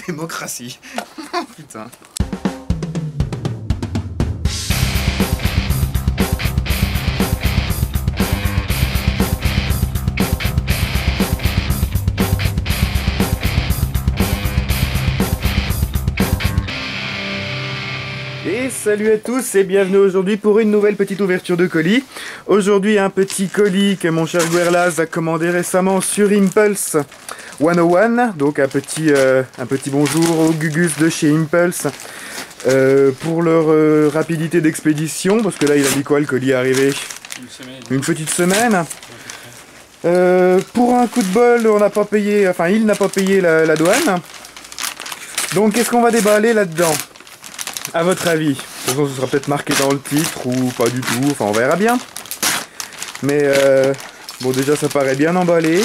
Démocratie. Putain. Et salut à tous et bienvenue aujourd'hui pour une nouvelle petite ouverture de colis. Aujourd'hui un petit colis que mon cher Guerlaz a commandé récemment sur Impulse 101. Donc un petit bonjour aux Gugus de chez Impulse pour leur rapidité d'expédition. Parce que là il a dit quoi, le colis est arrivé une petite semaine. Pour un coup de bol, on n'a pas payé, enfin il n'a pas payé la douane. Donc qu'est-ce qu'on va déballer là-dedans? À votre avis? De toute façon, ce sera peut-être marqué dans le titre ou pas du tout, enfin on verra bien. Mais bon, déjà ça paraît bien emballé,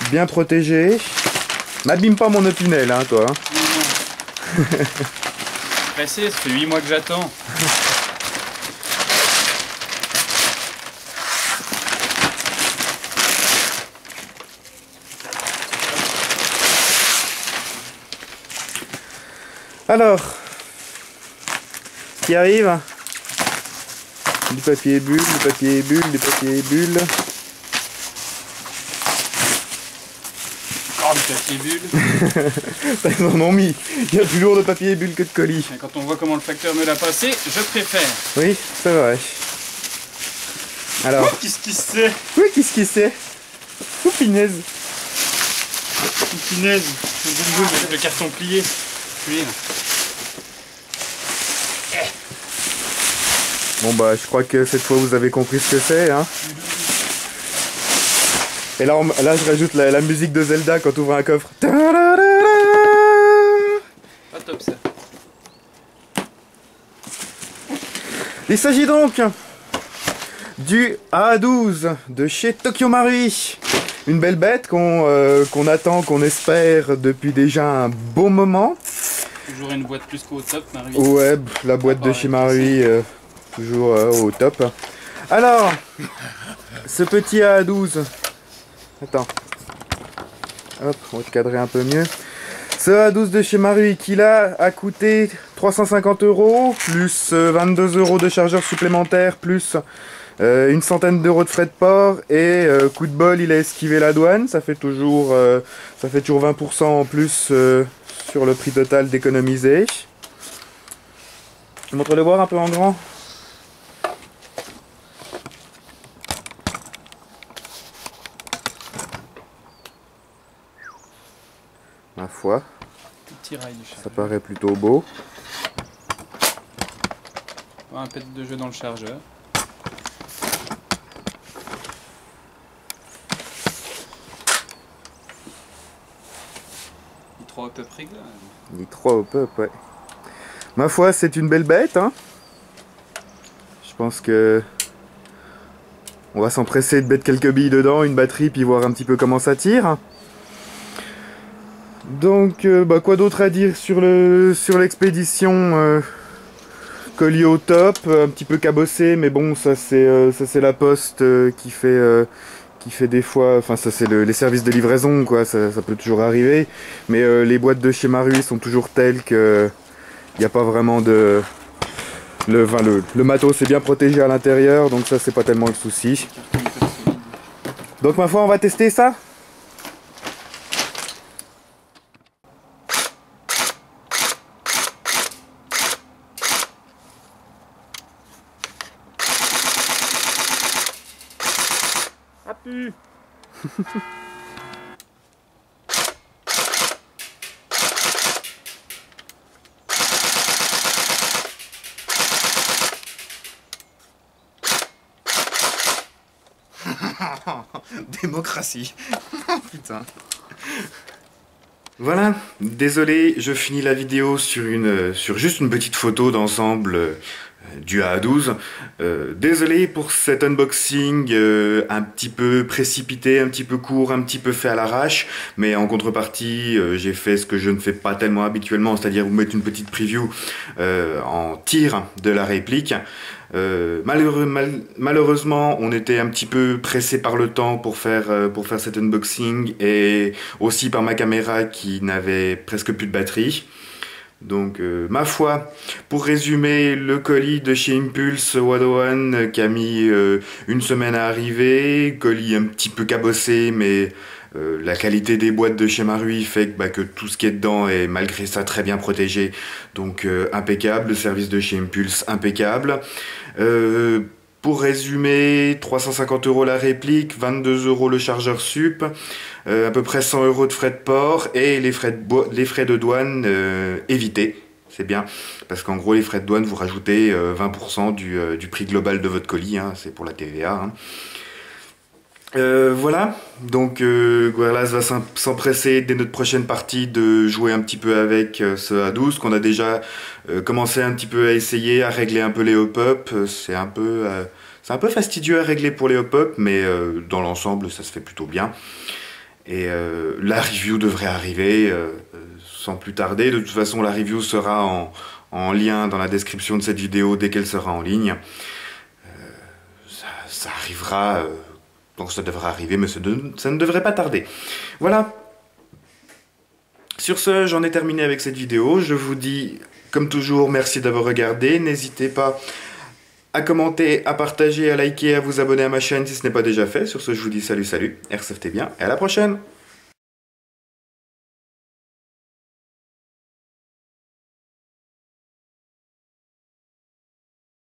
bien protégé. M'abîme pas mon opinel, hein, toi. Non. Pressé, ça fait 8 mois que j'attends. Alors, qui arrive? Du papier bulle, du papier bulle, du papier bulle. Encore du papier bulle. Ils en ont mis. Il y a plus lourd de papier bulle que de colis. Et quand on voit comment le facteur me l'a passé, je préfère. Oui, c'est vrai. Alors. Oh, qu'est-ce qui c'est? Oui, qu'est-ce qui c'est? Poupinaise. Poupinaise. Le boum avec le carton plié. Oui. Bon bah je crois que cette fois vous avez compris ce que c'est, hein. Et là, là je rajoute la musique de Zelda quand tu ouvres un coffre. Pas top ça. Il s'agit donc du A12 de chez Tokyo Marui. Une belle bête qu'on attend, qu'on espère depuis déjà un bon moment. Toujours une boîte plus qu'au top, Marie. Ouais, la boîte de chez Marui, toujours au top. Alors, ce petit A12. Attends. Hop, on va te cadrer un peu mieux. Ce A12 de chez Marui qui là a coûté 350 €, plus 22 € de chargeur supplémentaire, plus une centaine d'euros de frais de port, et coup de bol il a esquivé la douane, ça fait toujours 20% en plus sur le prix total d'économiser. Je montre le voir un peu en grand. Ma foi, Petit rail de chargeur. ça paraît plutôt beau. Un pet de jeu dans le chargeur. Les 3 up réglables. Les 3 hop-up, ouais. Ma foi, c'est une belle bête, hein. Je pense que on va s'empresser de mettre quelques billes dedans, une batterie, puis voir un petit peu comment ça tire. Donc, quoi d'autre à dire sur l'expédition? Colis au top, un petit peu cabossé, mais bon, ça c'est la poste qui fait des fois, enfin ça c'est les services de livraison, quoi, ça peut toujours arriver, mais les boîtes de chez Marui sont toujours telles que il n'y a pas vraiment de... Le matos est bien protégé à l'intérieur, donc ça c'est pas tellement le souci. Donc ma foi, on va tester ça. Ah pu. Démocratie. Putain. Voilà, désolé, je finis la vidéo sur juste une petite photo d'ensemble du A12. Désolé pour cet unboxing un petit peu précipité, un petit peu court, un petit peu fait à l'arrache, mais en contrepartie j'ai fait ce que je ne fais pas tellement habituellement, c'est-à-dire vous mettre une petite preview en tir de la réplique. Malheureusement, on était un petit peu pressé par le temps pour faire cet unboxing et aussi par ma caméra qui n'avait presque plus de batterie. Donc, ma foi, pour résumer, le colis de chez Impulse Wadawan qui a mis une semaine à arriver, colis un petit peu cabossé, mais la qualité des boîtes de chez Marui fait que tout ce qui est dedans est malgré ça très bien protégé. Donc, impeccable, le service de chez Impulse, impeccable. Pour résumer, 350 € la réplique, 22 € le chargeur sup, à peu près 100 € de frais de port et les frais de douane évités. C'est bien, parce qu'en gros les frais de douane vous rajoutez 20% du prix global de votre colis, hein, c'est pour la TVA. Hein. Voilà, donc Gorillaz va s'empresser dès notre prochaine partie de jouer un petit peu avec ce A12 qu'on a déjà commencé un petit peu à essayer, à régler un peu les hop-up. C'est un peu fastidieux à régler pour les hop-up, mais dans l'ensemble ça se fait plutôt bien. Et la review devrait arriver sans plus tarder. De toute façon la review sera en lien dans la description de cette vidéo dès qu'elle sera en ligne. Ça arrivera... donc ça devrait arriver, mais ça ne devrait pas tarder. Voilà. Sur ce, j'en ai terminé avec cette vidéo. Je vous dis, comme toujours, merci d'avoir regardé. N'hésitez pas à commenter, à partager, à liker, à vous abonner à ma chaîne si ce n'est pas déjà fait. Sur ce, je vous dis salut, airsoftez bien, et à la prochaine.